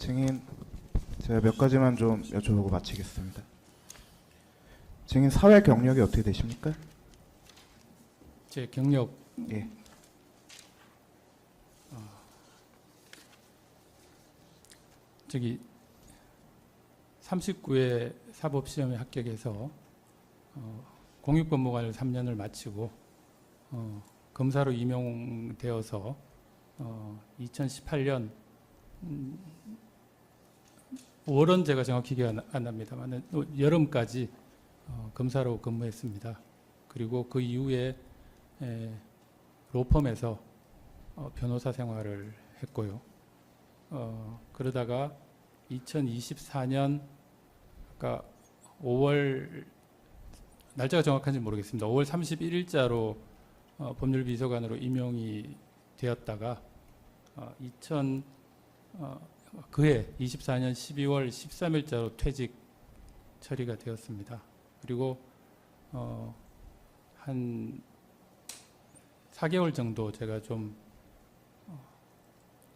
증인, 제가 몇 가지만 좀 여쭤보고 마치겠습니다. 증인 사회 경력이 어떻게 되십니까? 제 경력 예. 저기 39회 사법시험에 합격해서 공익법무관을 3년을 마치고 검사로 임용되어서 2018년 5월은 제가 정확히 기억 안 납니다만 여름까지 검사로 근무했습니다. 그리고 그 이후에 로펌에서 변호사 생활을 했고요. 그러다가 2024년 아까 5월 날짜가 정확한지 모르겠습니다. 5월 31일자로 법률비서관으로 임용이 되었다가 그해 24년 12월 13일자로 퇴직 처리가 되었습니다. 그리고 한 4개월 정도 제가 좀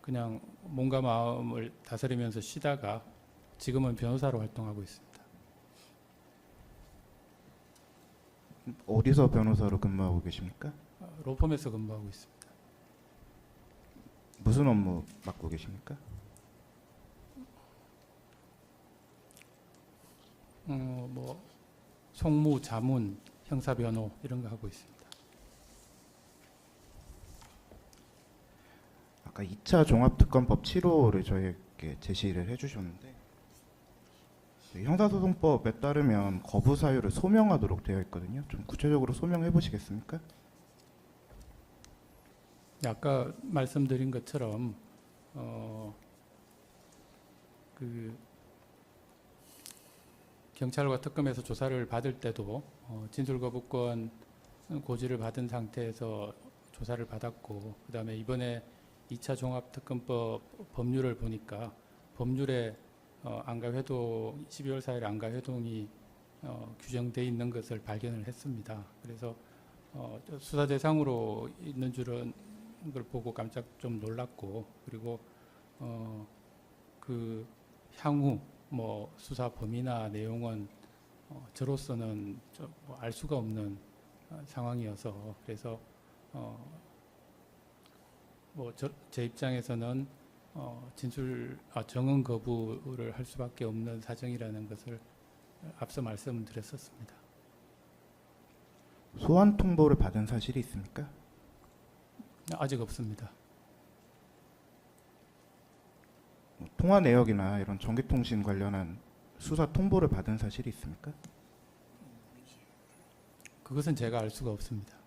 그냥 몸과 마음을 다스리면서 쉬다가 지금은 변호사로 활동하고 있습니다. 어디서 변호사로 근무하고 계십니까? 로펌에서 근무하고 있습니다. 무슨 업무 맡고 계십니까? 뭐 송무, 자문, 형사변호 이런 거 하고 있습니다. 아까 2차 종합특검법 7호를 저희에게 제시를 해주셨는데 형사소송법에 따르면 거부 사유를 소명하도록 되어 있거든요. 좀 구체적으로 소명해 보시겠습니까? 아까 말씀드린 것처럼 그 경찰과 특검에서 조사를 받을 때도 진술거부권 고지를 받은 상태에서 조사를 받았고, 그다음에 이번에 2차 종합특검법 법률을 보니까 법률에 안가회동 12월 4일 안가회동이 규정돼 있는 것을 발견을 했습니다. 그래서 수사 대상으로 있는 줄은 걸 보고 깜짝 좀 놀랐고, 그리고 그 향후 뭐 수사 범위나 내용은 저로서는 뭐 알 수가 없는 상황이어서, 그래서 뭐 제 입장에서는 정언 거부를 할 수밖에 없는 사정이라는 것을 앞서 말씀드렸었습니다. 소환 통보를 받은 사실이 있습니까? 아직 없습니다. 통화 내역이나 이런 전기통신 관련한 수사 통보를 받은 사실이 있습니까? 그것은 제가 알 수가 없습니다.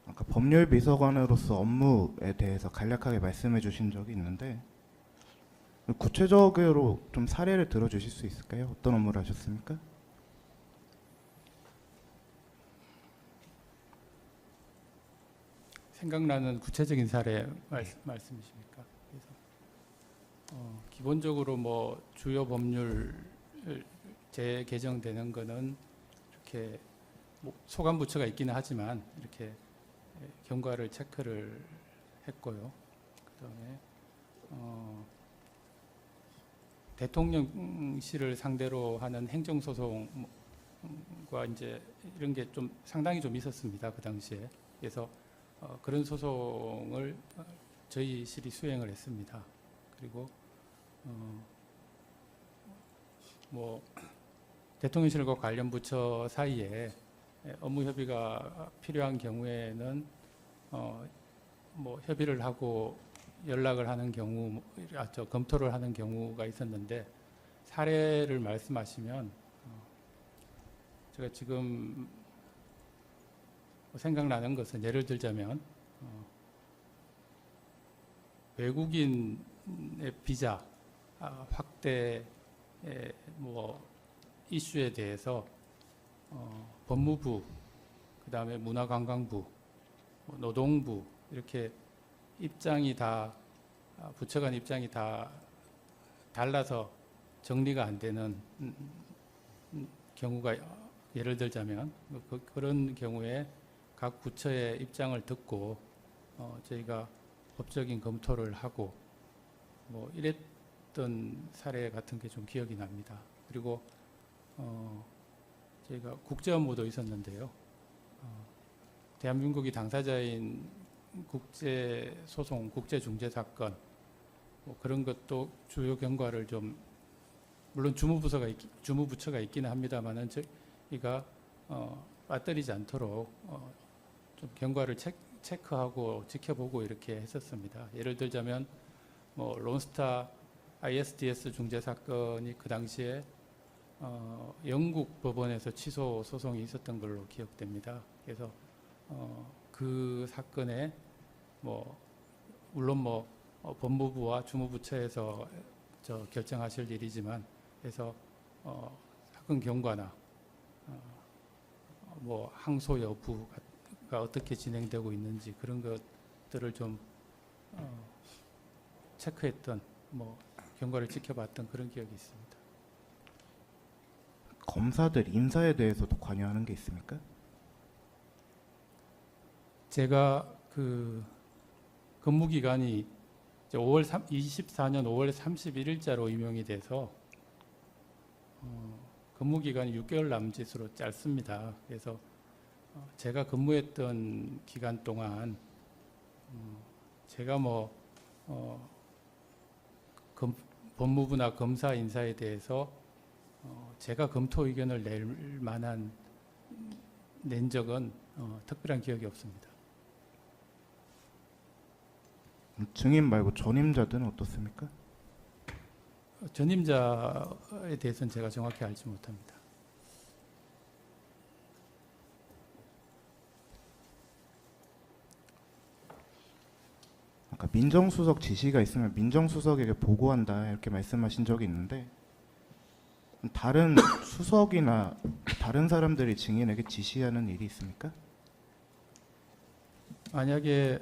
아까 법률비서관으로서 업무에 대해서 간략하게 말씀해 주신 적이 있는데 구체적으로 좀 사례를 들어주실 수 있을까요? 어떤 업무를 하셨습니까? 생각나는 구체적인 사례 말씀이십니까? 그래서 기본적으로 뭐 주요 법률 재개정되는 거는 이렇게 뭐 소관 부처가 있기는 하지만 이렇게 경과를 체크를 했고요. 그다음에 대통령실을 상대로 하는 행정소송과 이제 이런 게 좀 상당히 좀 있었습니다. 그 당시에. 그래서 그런 소송을 저희 실이 수행을 했습니다. 그리고 뭐 대통령실과 관련 부처 사이에 업무 협의가 필요한 경우에는 뭐 협의를 하고 연락을 하는 경우, 검토를 하는 경우가 있었는데, 사례를 말씀하시면 제가 지금 생각나는 것은, 예를 들자면 외국인의 비자 확대 뭐 이슈에 대해서 법무부, 그다음에 문화관광부, 노동부 이렇게 입장이 다 부처 간 입장이 다 달라서 정리가 안 되는 경우가 예를 들자면 그런 경우에 각 부처의 입장을 듣고 저희가 법적인 검토를 하고 뭐 이랬던 사례 같은 게 좀 기억이 납니다. 그리고 저희가 국제 업무도 있었는데요. 대한민국이 당사자인 국제 소송, 국제 중재 사건 뭐 그런 것도 주요 경과를 좀 물론 주무부처가 있기는 합니다만은 저희가 빠뜨리지 않도록 좀 경과를 체크하고 지켜보고 이렇게 했었습니다. 예를 들자면 뭐 론스타 ISDS 중재 사건이 그 당시에 영국 법원에서 취소 소송이 있었던 걸로 기억됩니다. 그래서 그 사건에 뭐 물론 뭐 법무부와 주무부처에서 결정하실 일이지만 그래서 사건 경과나 뭐 항소 여부가 어떻게 진행되고 있는지 그런 것들을 좀 체크했던 뭐 경과를 지켜봤던 그런 기억이 있습니다. 검사들 인사에 대해서도 관여하는 게 있습니까? 제가 그 근무 기간이 24년 5월 31일자로 임용이 돼서 근무 기간이 6개월 남짓으로 짧습니다. 그래서 제가 근무했던 기간 동안 제가 뭐 법무부나 검사 인사에 대해서 제가 검토 의견을 낸 적은 특별한 기억이 없습니다. 증인 말고 전임자들은 어떻습니까? 전임자에 대해서는 제가 정확히 알지 못합니다. 아까 민정수석 지시가 있으면 민정수석에게 보고한다 이렇게 말씀하신 적이 있는데 다른 수석이나 다른 사람들이 증인에게 지시하는 일이 있습니까? 만약에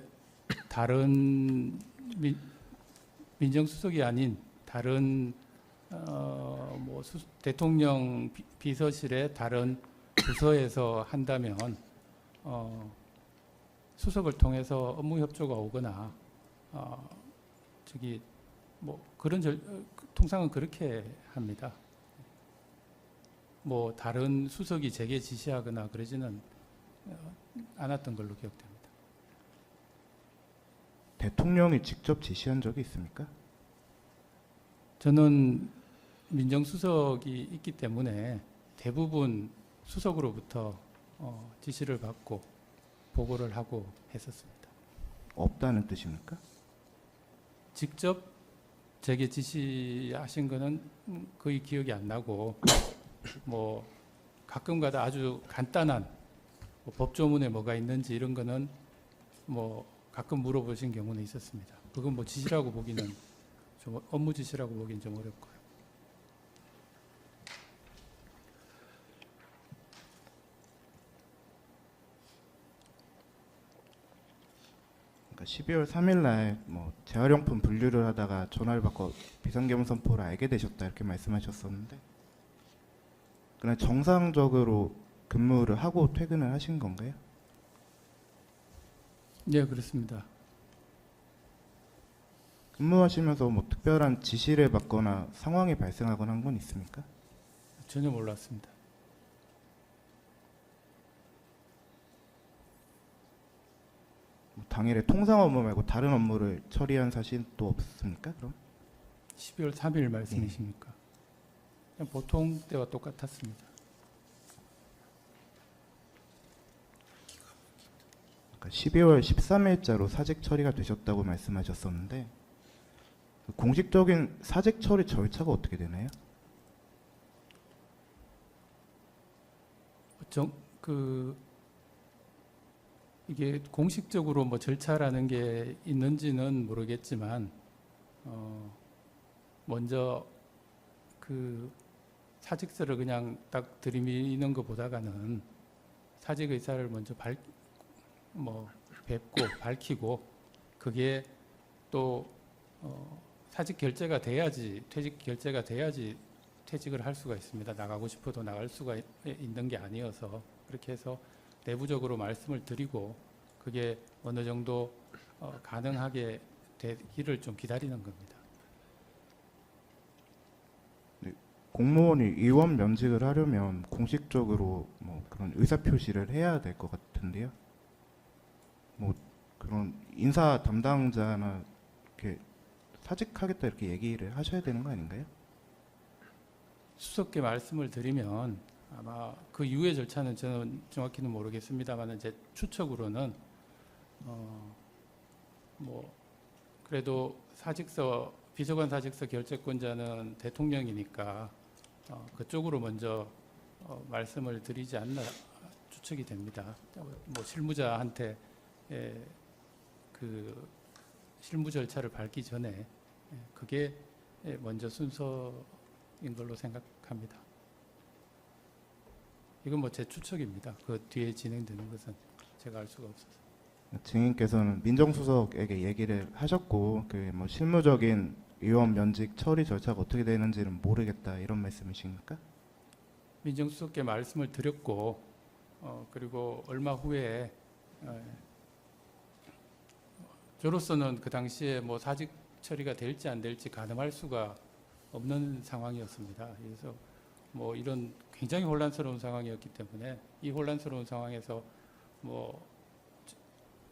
다른 민정수석이 아닌 다른 뭐 대통령 비서실의 다른 부서에서 한다면 수석을 통해서 업무 협조가 오거나 뭐 그런 통상은 그렇게 합니다. 뭐 다른 수석이 제게 지시하거나 그러지는 않았던 걸로 기억됩니다. 대통령이 직접 지시한 적이 있습니까? 저는 민정수석이 있기 때문에 대부분 수석으로부터 지시를 받고 보고를 하고 했었습니다. 없다는 뜻입니까? 직접 제게 지시하신 거는 거의 기억이 안 나고 뭐 가끔가다 아주 간단한 뭐 법조문에 뭐가 있는지 이런 거는 뭐 가끔 물어보신 경우는 있었습니다. 그건 뭐 지시라고 보기는 좀 업무 지시라고 보기는 좀 어렵고요. 그러니까 12월 3일 날 뭐 재활용품 분류를 하다가 전화를 받고 비상계엄 선포를 알게 되셨다 이렇게 말씀하셨었는데 그냥 정상적으로 근무를 하고 퇴근을 하신 건가요? 네, 그렇습니다. 근무하시면서 뭐 특별한 지시를 받거나 상황이 발생하거나 한 건 있습니까? 전혀 몰랐습니다. 뭐 당일에 통상 업무 말고 다른 업무를 처리한 사실은 또 없습니까? 그럼? 12월 3일 말씀이십니까? 그냥 보통 때와 똑같았습니다. 그러니까 12월 13일자로 사직 처리가 되셨다고 말씀하셨었는데 공식적인 사직 처리 절차가 어떻게 되나요? 이게 공식적으로 뭐 절차라는 게 있는지는 모르겠지만 먼저 그 사직서를 그냥 딱 들이미는 것보다는 사직 의사를 먼저 뵙고 밝히고 그게 또 사직 결재가 돼야지 퇴직 결재가 돼야지 퇴직을 할 수가 있습니다. 나가고 싶어도 나갈 수가 있는 게 아니어서 그렇게 해서 내부적으로 말씀을 드리고 그게 어느 정도 가능하게 되기를 좀 기다리는 겁니다. 공무원이 의원 면직을 하려면 공식적으로 뭐 그런 의사 표시를 해야 될 것 같은데요. 뭐 그런 인사 담당자나 이렇게 사직하겠다 이렇게 얘기를 하셔야 되는 거 아닌가요? 수석께 말씀을 드리면 아마 그 이후의 절차는 저는 정확히는 모르겠습니다만 제 추측으로는 뭐 그래도 사직서 비서관 사직서 결재권자는 대통령이니까 그쪽으로 먼저 말씀을 드리지 않나 추측이 됩니다. 뭐 실무자한테 그 실무 절차를 밟기 전에 그게 먼저 순서인 걸로 생각합니다. 이건 뭐 제 추측입니다. 그 뒤에 진행되는 것은 제가 알 수가 없어서. 증인께서는 민정수석에게 얘기를 하셨고 그 뭐 실무적인 의원 면직 처리 절차가 어떻게 되는지는 모르겠다 이런 말씀이십니까? 민정수석께 말씀을 드렸고 그리고 얼마 후에 저로서는 그 당시에 뭐 사직 처리가 될지 안 될지 가늠할 수가 없는 상황이었습니다. 그래서 뭐 이런 굉장히 혼란스러운 상황이었기 때문에 이 혼란스러운 상황에서 뭐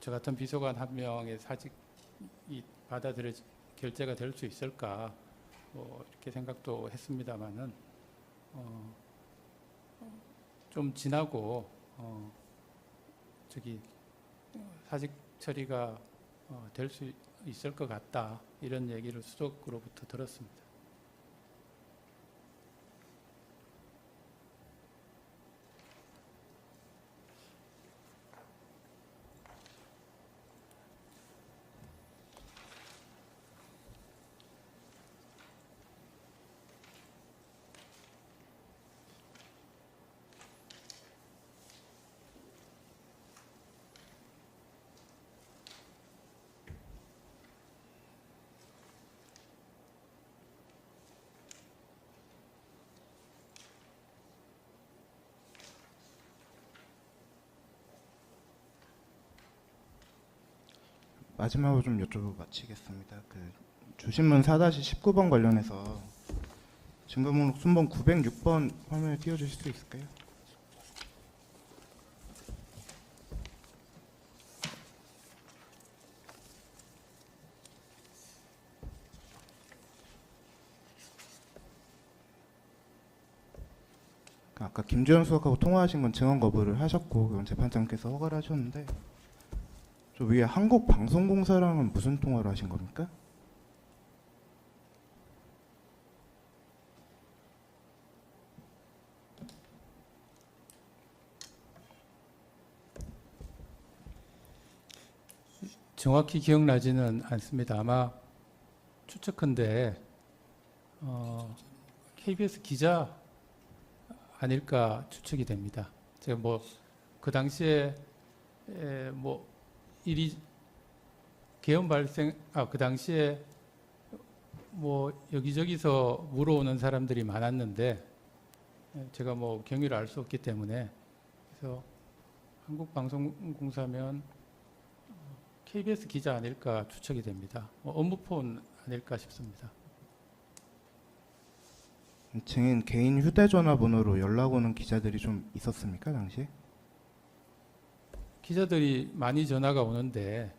저 같은 비서관 한 명의 사직이 결재가 될 수 있을까 뭐 이렇게 생각도 했습니다만은 좀 지나고 사직 처리가 될 수 있을 것 같다 이런 얘기를 수석으로부터 들었습니다. 마지막으로 좀 여쭤보고 마치겠습니다. 그 주신문 4-19번 관련해서 증거목록 순번 906번 화면에 띄워주실 수 있을까요? 아까 김주현 수석하고 통화하신 건 증언 거부를 하셨고 그건 재판장께서 허가를 하셨는데 저 위에 한국방송공사랑은 무슨 통화를 하신 겁니까? 정확히 기억나지는 않습니다. 아마 추측컨대 KBS 기자 아닐까 추측이 됩니다. 제가 뭐 그 당시에 뭐 일이 계엄 발생 그 당시에 뭐 여기저기서 물어오는 사람들이 많았는데 제가 뭐 경위를 알 수 없기 때문에 그래서 한국방송공사면 KBS 기자 아닐까 추측이 됩니다. 업무폰 아닐까 싶습니다. 증인 개인 휴대전화 번호로 연락 오는 기자들이 좀 있었습니까 당시에? 기자들이 많이 전화가 오는데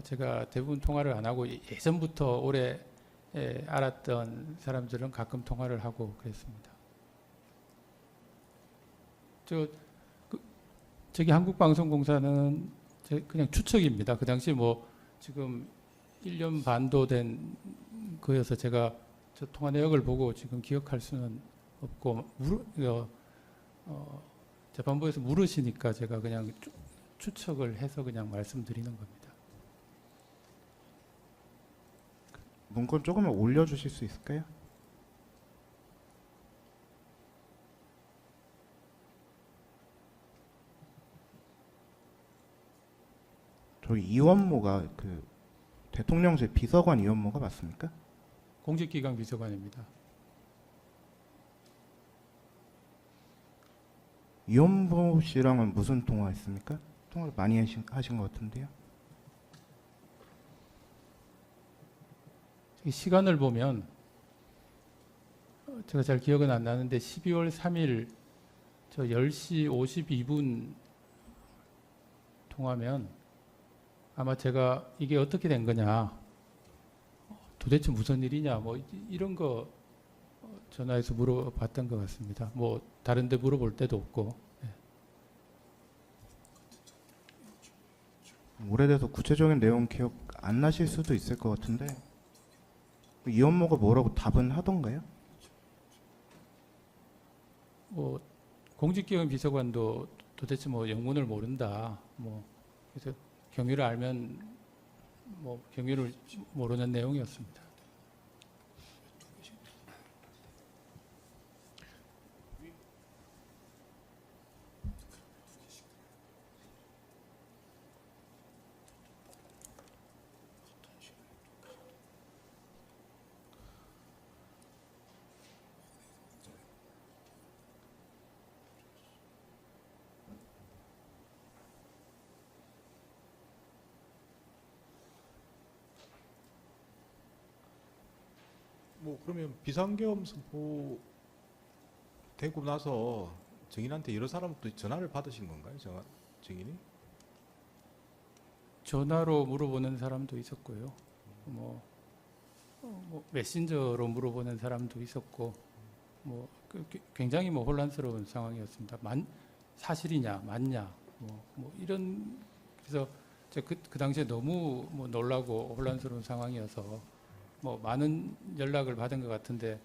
제가 대부분 통화를 안 하고 예전부터 오래 알았던 사람들은 가끔 통화를 하고 그랬습니다. 저기 한국방송공사는 그냥 추측입니다. 그 당시 뭐 지금 1년 반도 된 거여서 제가 저 통화 내역을 보고 지금 기억할 수는 없고 재판부에서 물으시니까 제가 그냥 추측을 해서 그냥 말씀드리는 겁니다. 문건 조금만 올려주실 수 있을까요? 저희 이원모가 그 대통령실 비서관 이원모가 맞습니까? 공직기강 비서관입니다. 이현보 씨랑은 무슨 통화했습니까? 통화를 많이 하신 것 같은데요. 이 시간을 보면 제가 잘 기억은 안 나는데 12월 3일 저 10시 52분 통화면 아마 제가 이게 어떻게 된 거냐, 도대체 무슨 일이냐, 뭐 이런 거 전화해서 물어봤던 것 같습니다. 뭐 다른 데 물어볼 데도 없고. 오래돼서 구체적인 내용 기억 안 나실 수도 있을 것 같은데 이현모가 뭐라고 답은 하던가요? 뭐 공직기관 비서관도 도대체 뭐 영문을 모른다. 뭐 그래서 경위를 알면 뭐 경위를 모르는 내용이었습니다. 뭐 그러면 비상계엄 선포 되고 나서 증인한테 여러 사람부터 전화를 받으신 건가요? 증인이? 전화로 물어보는 사람도 있었고요. 뭐 메신저로 물어보는 사람도 있었고, 굉장히 뭐 혼란스러운 상황이었습니다. 사실이냐, 맞냐, 뭐 이런. 그래서 제가 그 당시에 너무 뭐 놀라고 혼란스러운 상황이어서 뭐 많은 연락을 받은 것 같은데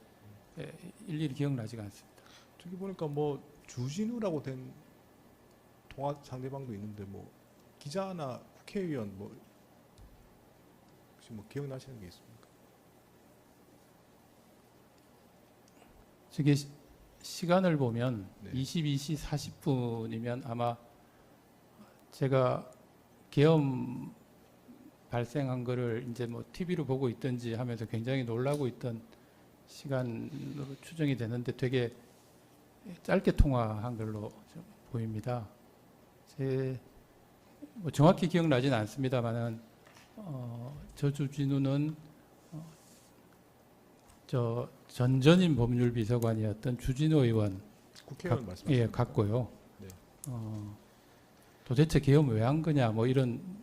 일일이 기억나지가 않습니다. 저기 보니까 뭐 주진우라고 된 통화 상대방도 있는데 뭐 기자나 국회의원 뭐 혹시 뭐 기억나시는 게 있습니까? 저게 시간을 보면 네. 22시 40분이면 아마 제가 계엄 발생한 거를 이제 뭐 TV로 보고 있든지 하면서 굉장히 놀라고 있던 시간으로 추정이 되는데 되게 짧게 통화한 걸로 좀 보입니다. 뭐 정확히 기억나지는 않습니다만은 저 주진우는 저 전전임 법률비서관이었던 주진우 의원 국회의원 말씀하시는 예, 건가요? 같고요. 네. 도대체 계엄 왜 한 거냐, 뭐 이런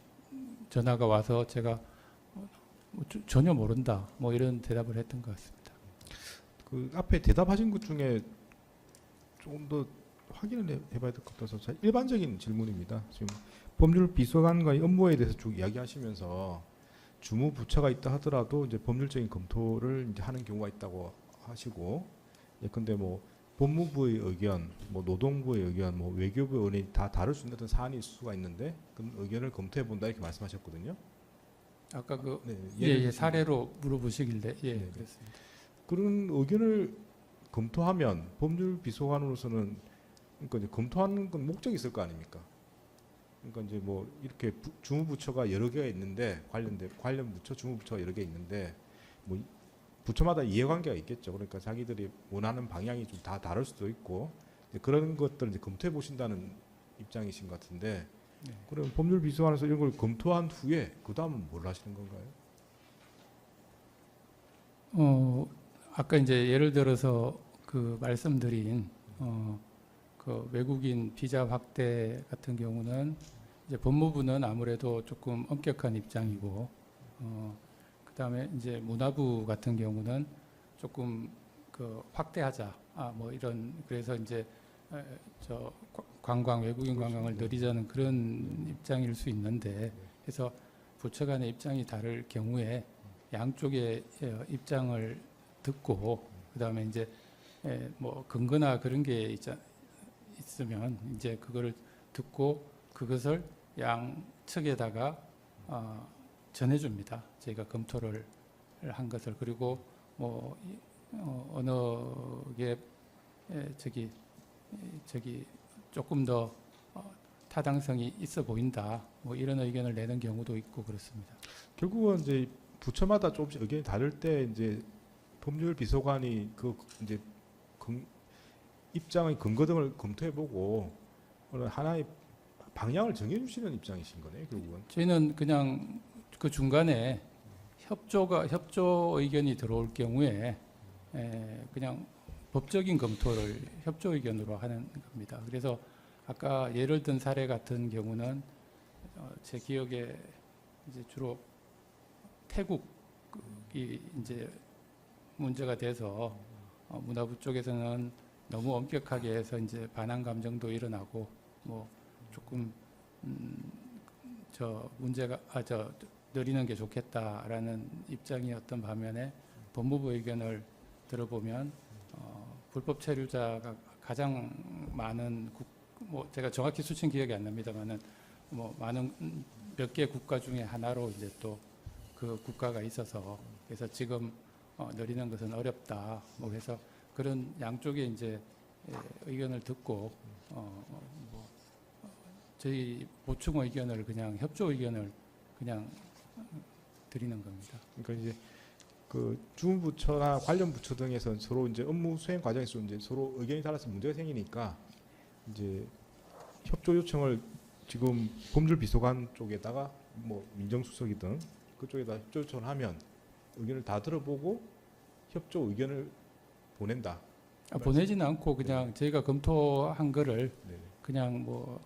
전화가 와서 제가 전혀 모른다, 뭐 이런 대답을 했던 것 같습니다. 그 앞에 대답하신 것 중에 조금 더 확인을 해봐야 될 것 같아서 일반적인 질문입니다. 지금 법률 비서관과의 업무에 대해서 쭉 이야기하시면서 주무 부처가 있다 하더라도 이제 법률적인 검토를 이제 하는 경우가 있다고 하시고, 예컨대 뭐 법무부의 의견, 뭐 노동부의 의견, 뭐 외교부 의견이 다 다를 수 있는 어떤 사안일 수가 있는데 그 의견을 검토해 본다 이렇게 말씀하셨거든요. 아까 그 네, 예, 사례로 물어보시길래 예, 네. 그랬습니다. 그런 의견을 검토하면 법률 비서관으로서는 그러니까 이제 검토하는 건 목적이 있을 거 아닙니까? 그러니까 이제 뭐 이렇게 주무부처가 여러 개가 있는데 관련 부처 주무부처가 여러 개 있는데 뭐 부처마다 이해관계가 있겠죠. 그러니까 자기들이 원하는 방향이 좀 다 다를 수도 있고 이제 그런 것들을 이제 검토해 보신다는 입장이신 것 같은데, 네. 그럼 법률 비서관에서 이런 걸 검토한 후에 그 다음은 뭘 하시는 건가요? 아까 이제 예를 들어서 그 말씀드린 그 외국인 비자 확대 같은 경우는 이제 법무부는 아무래도 조금 엄격한 입장이고, 그다음에 이제 문화부 같은 경우는 조금 그 확대하자, 뭐 이런, 그래서 이제 저 관광, 외국인 관광을 늘리자는 그런 입장일 수 있는데, 그래서 부처 간의 입장이 다를 경우에 양쪽의 입장을 듣고, 그다음에 이제 뭐 근거나 그런 게 있으면 이제 그거를 듣고 그것을 양측에다가 전해줍니다. 저희가 검토를 한 것을. 그리고 뭐 어느 게 저기 조금 더 타당성이 있어 보인다, 뭐 이런 의견을 내는 경우도 있고 그렇습니다. 결국은 이제 부처마다 조금씩 의견이 다를 때 이제 법률 비서관이 그 이제 입장의 근거 등을 검토해보고 어느 하나의 방향을 정해주시는 입장이신 거네요, 결국은. 저희는 그냥 그 중간에 협조 의견이 들어올 경우에 그냥 법적인 검토를 협조 의견으로 하는 겁니다. 그래서 아까 예를 든 사례 같은 경우는 제 기억에 이제 주로 태국이 이제 문제가 돼서 문화부 쪽에서는 너무 엄격하게 해서 이제 반항 감정도 일어나고 뭐 조금 저 문제가 늘리는 게 좋겠다라는 입장이었던 반면에 법무부 의견을 들어보면 불법 체류자가 가장 많은 뭐 제가 정확히 수치는 기억이 안 납니다만은 뭐 많은 몇 개 국가 중에 하나로 이제 또 그 국가가 있어서 그래서 지금 늘리는 것은 어렵다. 뭐 해서 그런 양쪽의 이제 의견을 듣고 뭐 저희 보충 의견을 그냥 협조 의견을 그냥 드리는 겁니다. 그러니까 이제 그 주무부처나 관련 부처 등에서 서로 이제 업무 수행 과정에서 이제 서로 의견이 달라서 문제가 생기니까 이제 협조 요청을 지금 법률 비서관 쪽에다가 뭐 민정수석이든 그쪽에다 협조 요청을 하면 의견을 다 들어보고 협조 의견을 보낸다. 보내지는 않고 그냥 저희가 검토한 거를 네. 그냥 뭐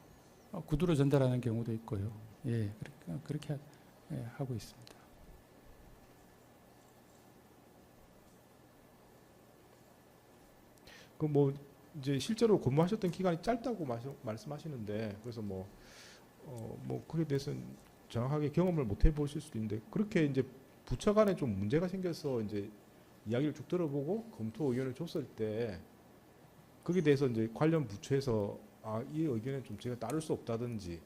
구두로 전달하는 경우도 있고요. 예, 그렇게 하고 있습니다. 그 뭐 이제 실제로 근무하셨던 기간이 짧다고 말씀하시는데 그래서 뭐 그에 대해서는 정확하게 경험을 못 해보실 수도 있는데 그렇게 이제 부처 간에 좀 문제가 생겨서 이제 이야기를 쭉 들어보고 검토 의견을 줬을 때 거기에 대해서 이제 관련 부처에서 이 의견에 좀 제가 따를 수 없다든지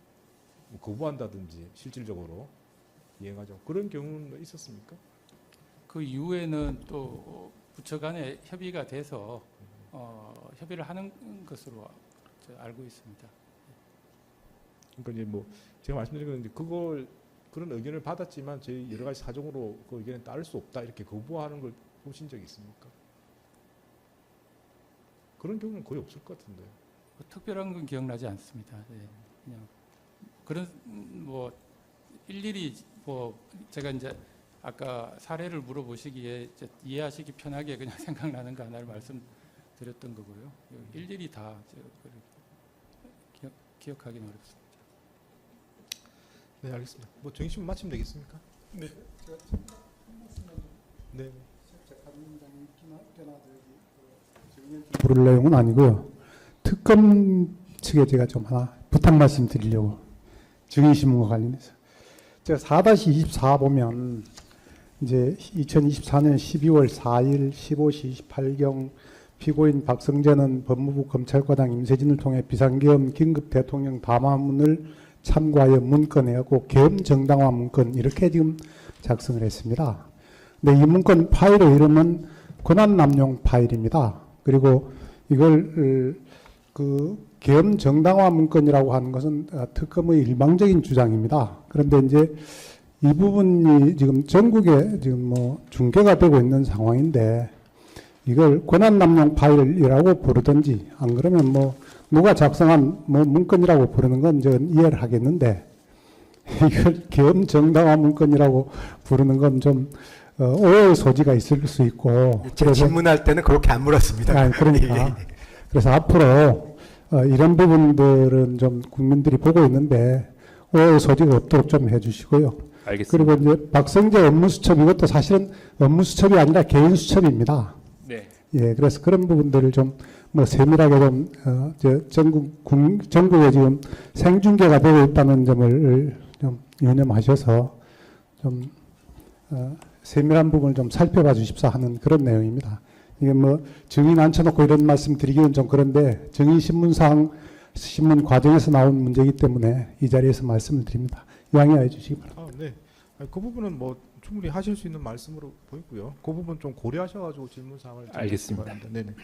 뭐 거부한다든지 실질적으로 이행하죠. 그런 경우는 있었습니까? 그 이후에는 또 부처 간에 협의가 돼서 협의를 하는 것으로 알고 있습니다. 그러니까 이제 뭐 제가 말씀드린 건 이제 그런 의견을 받았지만 저희 여러 가지 사정으로 그 의견에 따를 수 없다 이렇게 거부하는 걸 보신 적이 있습니까? 그런 경우는 거의 없을 것 같은데. 뭐 특별한 건 기억나지 않습니다. 네, 그냥 그런 뭐 일일이 뭐 제가 이제 아까 사례를 물어보시기에 이제 이해하시기 편하게 그냥 생각나는 거 하나를 말씀드렸던 거고요. 일일이 다 기억하기는 어렵습니다. 네, 알겠습니다. 뭐 정의신문 마치면 되겠습니까? 네. 네. 부를 내용은 아니고요. 특검 측에 제가 좀 하나 부탁 말씀 드리려고 증인신문과 관련해서 제가 4-24 보면 이제 2024년 12월 4일 15시 28경 피고인 박성재는 법무부 검찰과장 임세진을 통해 비상계엄 긴급 대통령 담화문을 참고하여 문건내었고 계엄 정당화 문건 이렇게 지금 작성을 했습니다. 근데 이 문건 파일의 이름은 권한남용 파일입니다. 그리고 이걸 그 계엄 정당화 문건이라고 하는 것은 특검의 일방적인 주장입니다. 그런데 이제 이 부분이 지금 전국에 지금 뭐 중계가 되고 있는 상황인데 이걸 권한남용 파일이라고 부르든지 안 그러면 뭐 누가 작성한 뭐 문건이라고 부르는 건 저는 이해를 하겠는데 이걸 계엄 정당화 문건이라고 부르는 건 좀 오해의 소지가 있을 수 있고 제가 질문할 때는 그렇게 안 물었습니다. 아니, 그러니까 그래서 앞으로 이런 부분들은 좀 국민들이 보고 있는데 오해의 소지가 없도록 좀 해주시고요. 알겠습니다. 그리고 이제 박성재 업무수첩 이것도 사실은 업무수첩이 아니라 개인수첩입니다. 네. 예, 그래서 그런 부분들을 좀 뭐 세밀하게 좀 전국에 지금 생중계가 되고 있다는 점을 좀 유념하셔서 좀 세밀한 부분을 좀 살펴봐 주십사 하는 그런 내용입니다. 이게 뭐 증인 앉혀놓고 이런 말씀 드리기는 좀 그런데 증인 신문 과정에서 나온 문제이기 때문에 이 자리에서 말씀을 드립니다. 양해해 주시기 바랍니다. 네. 아니, 그 부분은 뭐 충분히 하실 수 있는 말씀으로 보이고요. 그 부분 좀 고려하셔가지고 질문 사항을 알겠습니다. 네네.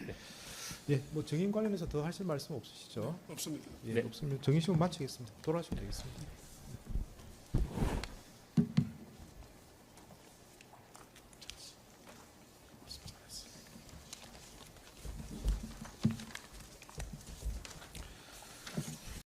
예, 뭐 증인 관련해서 더 하실 말씀 없으시죠? 없습니다. 예, 없으면 증인 신문 마치겠습니다. 돌아가시면 되겠습니다.